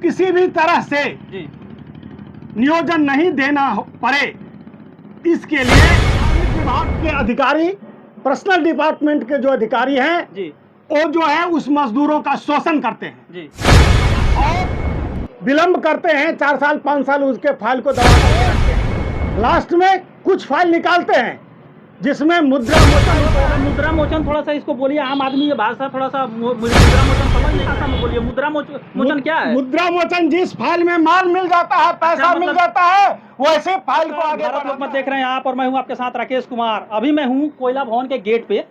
किसी भी तरह से जी नियोजन नहीं देना पड़े, इसके लिए कार्मिक विभाग के अधिकारी, पर्सनल डिपार्टमेंट के जो अधिकारी हैं जी वो जो है उस मजदूरों का शोषण करते हैं जी और विलंब करते हैं। 4 साल 5 साल उसके फाइल को दबा करके रखते हैं। लास्ट में कुछ फाइल निकालते हैं जिसमें मुद्रा मोचन होता है। मुद्रा मोचन थोड़ा सा इसको बोलिए, आम आदमी ये भाषा थोड़ा सा मुद्रा मोचन समझ नहीं आता, में बोलिए मुद्रा मोचन क्या है? मुद्रा मोचन जिस फाइल में माल मिल जाता है, पैसा मिल जाता है, वैसे फाइल को आगे भारत लोकमत देख रहे हैं आप, और मैं हूं आपके साथ राकेश कुमार। अभी मैं हूं कोयला भवन के गेट पे,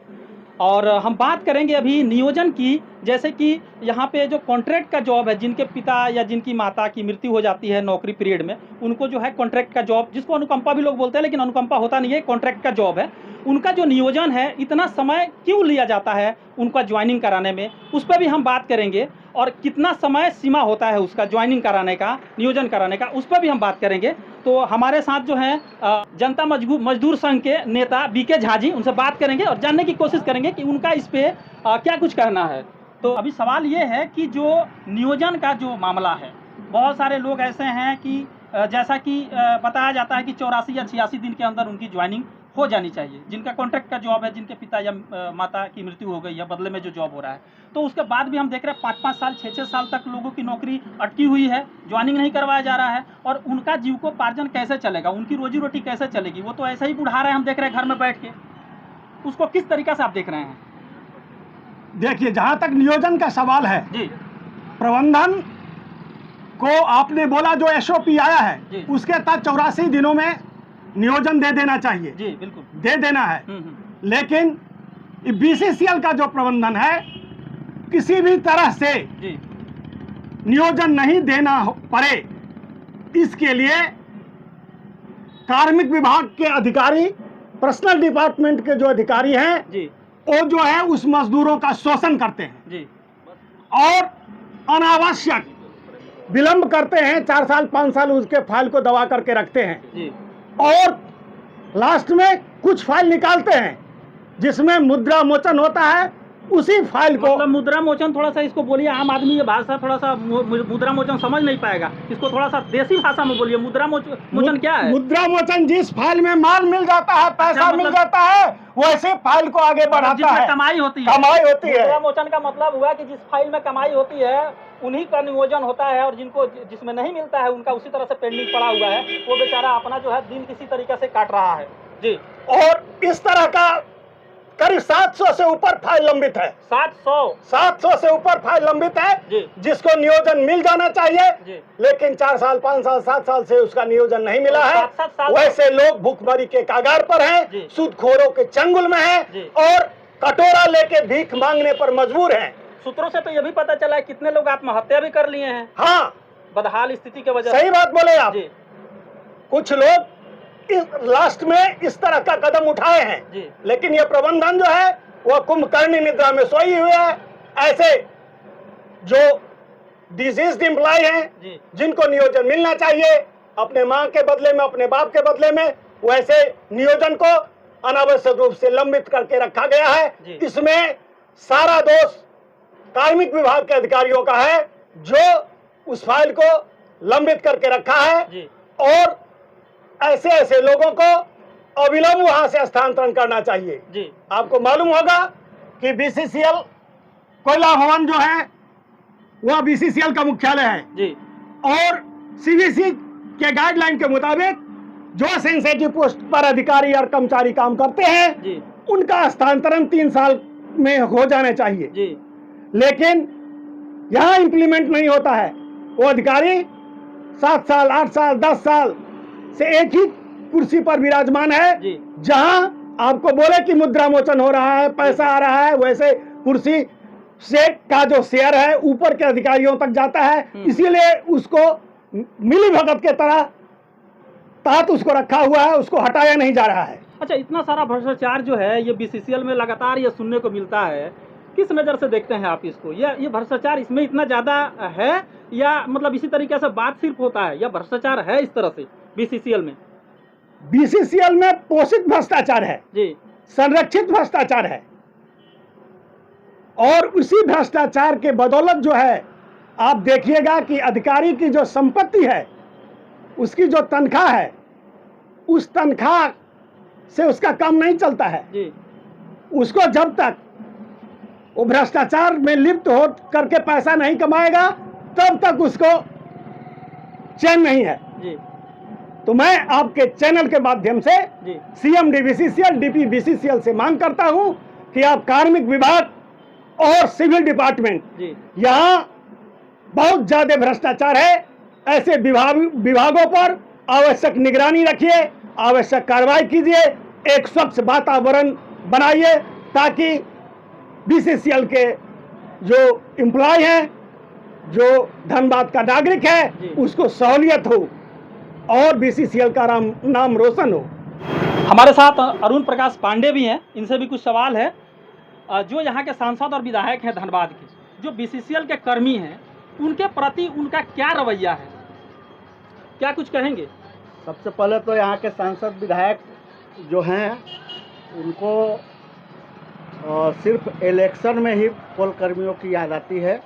और हम बात करेंगे अभी नियोजन की। जैसे कि यहाँ पे जो कॉन्ट्रैक्ट का जॉब है, जिनके पिता या जिनकी माता की मृत्यु हो जाती है नौकरी पीरियड में, उनको जो है कॉन्ट्रैक्ट का जॉब, जिसको अनुकंपा भी लोग बोलते हैं, लेकिन अनुकंपा होता नहीं है, कॉन्ट्रैक्ट का जॉब है। उनका जो नियोजन है, इतना समय क्यों लिया जाता है उनका ज्वाइनिंग कराने में, उस पर भी हम बात करेंगे। और कितना समय सीमा होता है उसका ज्वाइनिंग कराने का, नियोजन कराने का, उस पर भी हम बात करेंगे। तो हमारे साथ जो है जनता मजदूर संघ के नेता बीके झा जी, उनसे बात करेंगे और जानने की कोशिश करेंगे कि उनका इस पे क्या कुछ कहना है। तो अभी सवाल ये है कि जो नियोजन का जो मामला है, बहुत सारे लोग ऐसे हैं कि जैसा कि बताया जाता है कि 84 या 86 दिन के अंदर उनकी ज्वाइनिंग हो जानी चाहिए, जिनका कॉन्ट्रैक्ट का जॉब है, जिनके पिता या माता की मृत्यु हो गई या बदले में जो जॉब हो रहा है। तो उसके बाद भी हम देख रहे हैं 5-5 साल 6-6 साल तक लोगों की नौकरी अटकी हुई है, ज्वाइनिंग नहीं करवाया जा रहा है। और उनका जीविकोपार्जन कैसे चलेगा, उनकी रोजी रोटी कैसे चलेगी? वो तो ऐसे ही बुढ़ा रहे हैं, हम देख रहे हैं घर में बैठ के। उसको किस तरीके से आप देख रहे हैं? देखिए, जहां तक नियोजन का सवाल है जी, प्रबंधन को आपने बोला जो एसओपी आया है जी। उसके तहत 84 दिनों में नियोजन दे देना चाहिए, जी बिल्कुल दे देना है। लेकिन बीसीसीएल का जो प्रबंधन है, किसी भी तरह से जी नियोजन नहीं देना पड़े, इसके लिए कार्मिक विभाग के अधिकारी, पर्सनल डिपार्टमेंट के जो अधिकारी हैं जी वो जो है उस मजदूरों का शोषण करते हैं जी और अनावश्यक विलंब करते हैं। 4 साल 5 साल उसके फाइल को दबा करके रखते हैं जी और लास्ट में कुछ फाइल निकालते हैं जिसमें मुद्रा मोचन होता है। उसी फाइल को मतलब मुद्रा मोचन थोड़ा सा इसको बोलिए, आम आदमी ये भाषा थोड़ा सा मुद्रा मोचन समझ नहीं पाएगा, इसको थोड़ा सा देसी भाषा में बोलिए। मुद्रा मोचन क्या है? मुद्रा मोचन जिस फाइल में माल मिल जाता है, पैसा मिल जाता है, वैसे फाइल को आगे बढ़ाता है, कमाई होती है, कमाई होती है। मुद्रा मोचन का मतलब हुआ कि जिस फाइल में कमाई होती है उन्हीं का नियोजन होता है, और जिनको जिसमें नहीं मिलता है उनका उसी तरह से पेंडिंग पड़ा हुआ है, वो बेचारा अपना जो है दिन किसी तरीके से काट रहा है। जी, और इस तरह का करीब 700 से ऊपर फाइल लंबित है। 700 से ऊपर फाइल लंबित है जी, जिसको नियोजन मिल जाना चाहिए जी। लेकिन 4 साल 5 साल 7 साल से उसका नियोजन नहीं मिला है। 7 साल वैसे लोग भूखमरी के कागार पर हैं, सूदखोरों के चंगुल में हैं और कटोरा लेके भीख मांगने पर मजबूर हैं। सूत्रों से तो ये भी पता चला है कितने लोग आत्महत्या भी कर लिए हैं। हाँ, बदहाल स्थिति के वजह से। सही बात बोले आप। जी, कुछ लोग लास्ट में इस तरह का कदम उठाए हैं जी। लेकिन ये प्रबंधन जो है वह कुंभकर्णी निद्रा में सोई हुई है। ऐसे जो डिजीज्ड एम्प्लॉय हैं जी, जिनको नियोजन मिलना चाहिए अपने माँ के बदले में, अपने बाप के बदले में, वैसे नियोजन को अनावश्यक रूप से लंबित करके रखा गया है। इसमें सारा दोष कार्मिक विभाग के अधिकारियों का है जो उस फाइल को लंबित करके रखा है और ऐसे ऐसे लोगों को अविलंब वहां से स्थानांतरण करना चाहिए। जी। आपको मालूम होगा कि बीसीसीएल कोयला भवन जो है वह बीसीसीएल का मुख्यालय है जी। और सीवीसी के गाइडलाइन के मुताबिक जो सेंसिटिव पोस्ट पर अधिकारी और कर्मचारी काम करते हैं जी, उनका स्थानांतरण 3 साल में हो जाने चाहिए जी। लेकिन यहाँ इंप्लीमेंट नहीं होता है। वो अधिकारी 7 साल 8 साल 10 साल से एक ही कुर्सी पर विराजमान है जी। जहां आपको बोले कि मुद्रा मोचन हो रहा है, पैसा आ रहा है, वैसे कुर्सी से का जो शेयर है ऊपर के अधिकारियों तक जाता है। इसीलिए उसको मिली भगत के तरह तहत उसको रखा हुआ है, उसको हटाया नहीं जा रहा है। अच्छा, इतना सारा भ्रष्टाचार जो है ये बीसीसीएल में लगातार ये सुनने को मिलता है, किस नज़र से देखते हैं आप इसको? ये भ्रष्टाचार इसमें इतना ज़्यादा है या मतलब इसी तरीके से बात सिर्फ होता है, या भ्रष्टाचार है इस तरह से बीसीसीएल में? बीसीसीएल में पोषित भ्रष्टाचार है जी, संरक्षित भ्रष्टाचार है और उसी भ्रष्टाचार के बदौलत जो है आप देखिएगा कि अधिकारी की जो संपत्ति है, उसकी जो तनख्वाह है, उस तनख्वाह से उसका काम नहीं चलता है जी उसको जब तक वो भ्रष्टाचार में लिप्त हो करके पैसा नहीं कमाएगा तब तक उसको चैन नहीं है। जी तो मैं आपके चैनल के माध्यम से जी सीएम डीबीसीसीएल डीपी बीसीसीएल से मांग करता हूं कि आप कार्मिक विभाग और सिविल डिपार्टमेंट, जी यहाँ बहुत ज्यादा भ्रष्टाचार है, ऐसे विभागों पर आवश्यक निगरानी रखिए, आवश्यक कार्रवाई कीजिए, एक स्वच्छ वातावरण बनाइए ताकि बीसीसीएल के जो एम्प्लॉय हैं, जो धनबाद का नागरिक है, उसको सहूलियत हो और बीसीसीएल का नाम रोशन हो। हमारे साथ अरुण प्रकाश पांडे भी हैं, इनसे भी कुछ सवाल है। जो यहाँ के सांसद और विधायक हैं धनबाद के, जो बीसीसीएल के कर्मी हैं, उनके प्रति उनका क्या रवैया है, क्या कुछ कहेंगे? सबसे पहले तो यहाँ के सांसद विधायक जो हैं उनको सिर्फ इलेक्शन में ही कोल कर्मियों की याद आती है,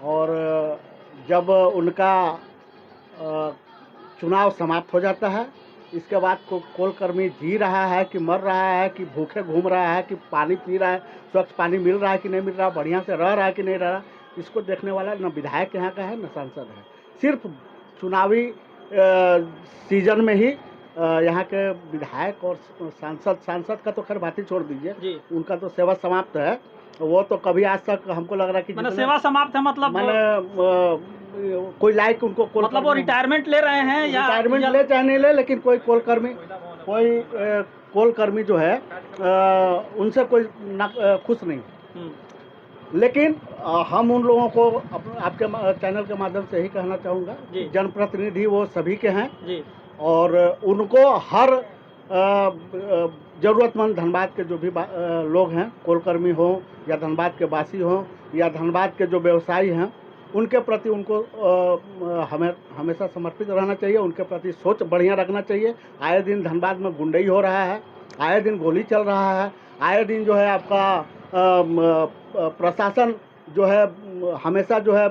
और जब उनका चुनाव समाप्त हो जाता है, इसके बाद कोल कर्मी जी रहा है कि मर रहा है, कि भूखे घूम रहा है, कि पानी पी रहा है, स्वच्छ पानी मिल रहा है कि नहीं मिल रहा, बढ़िया से रह रहा है कि नहीं रह रहा, इसको देखने वाला न विधायक यहाँ का है न सांसद है। सिर्फ चुनावी सीजन में ही यहाँ के विधायक और सांसद का तो खैर बात ही छोड़ दीजिए, उनका तो सेवा समाप्त है। वो तो कभी आज तक हमको लग रहा है कि सेवा समाप्त है मतलब कोई लायक उनको मतलब वो रिटायरमेंट ले रहे हैं या रिटायरमेंट ले चाहे नहीं ले, लेकिन कोई कोल कर्मी जो है उनसे कोई खुश नहीं। लेकिन हम उन लोगों को आपके चैनल के माध्यम से यही कहना चाहूँगा, जनप्रतिनिधि वो सभी के हैं और उनको हर ज़रूरतमंद धनबाद के जो भी लोग हैं, कोलकर्मी हों या धनबाद के वासी हों या धनबाद के जो व्यवसायी हैं, उनके प्रति उनको हमें हमेशा समर्पित रहना चाहिए, उनके प्रति सोच बढ़िया रखना चाहिए। आए दिन धनबाद में गुंडई हो रहा है, आए दिन गोली चल रहा है, आए दिन जो है आपका प्रशासन जो है हमेशा जो है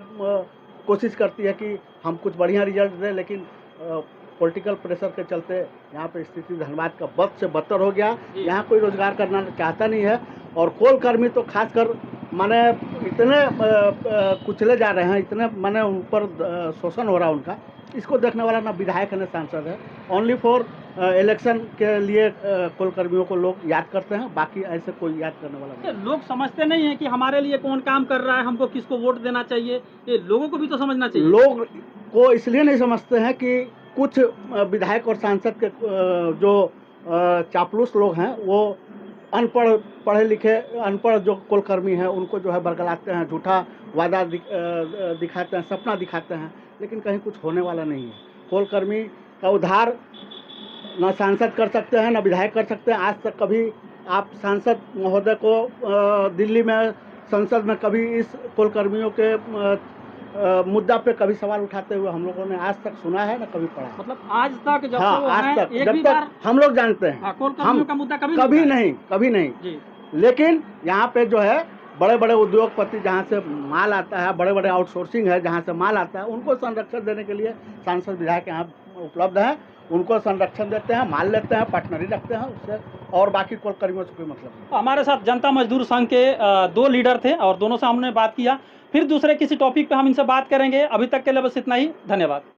कोशिश करती है कि हम कुछ बढ़िया रिजल्ट दें, लेकिन पॉलिटिकल प्रेशर के चलते यहाँ पे स्थिति धनबाद का बद से बदतर हो गया। यहाँ कोई रोजगार करना चाहता नहीं है और कोल कर्मी तो खासकर माने इतने कुचले जा रहे हैं, इतने माने ऊपर शोषण हो रहा है उनका, इसको देखने वाला ना विधायक है ना सांसद है। ओनली फॉर इलेक्शन के लिए कोल कर्मियों को लोग याद करते हैं, बाकी ऐसे कोई याद करने वाला नहीं। लोग समझते नहीं है कि हमारे लिए कौन काम कर रहा है, हमको किसको वोट देना चाहिए, ये लोगों को भी तो समझना चाहिए। लोग को इसलिए नहीं समझते हैं कि कुछ विधायक और सांसद के जो चापलूस लोग हैं वो अनपढ़ पढ़े लिखे अनपढ़ जो कोलकर्मी हैं उनको जो है बरगलाते हैं, झूठा वादा दिखाते हैं, सपना दिखाते हैं, लेकिन कहीं कुछ होने वाला नहीं है। कोलकर्मी का उद्धार न सांसद कर सकते हैं न विधायक कर सकते हैं। आज तक कभी आप सांसद महोदय को दिल्ली में संसद में कभी इस कोलकर्मियों के मुद्दा पे कभी सवाल उठाते हुए हम लोगों ने आज तक सुना है ना कभी पढ़ा। मतलब आज तक जब आज तक जब तक हम लोग जानते हैं कोलकर्मियों का मुद्दा कभी नहीं। लेकिन यहाँ पे जो है बड़े बड़े उद्योगपति जहाँ से माल आता है, बड़े बड़े आउटसोर्सिंग है जहाँ से माल आता है, उनको संरक्षण देने के लिए सांसद विधायक यहाँ उपलब्ध हैं, उनको संरक्षण देते हैं, माल लेते हैं, पार्टनरी रखते हैं उससे, और बाकी कोल कर्मियों से कोई मतलब नहीं। हमारे साथ जनता मजदूर संघ के 2 लीडर थे और दोनों से हमने बात किया। फिर दूसरे किसी टॉपिक पे हम इनसे बात करेंगे। अभी तक के लिए बस इतना ही। धन्यवाद।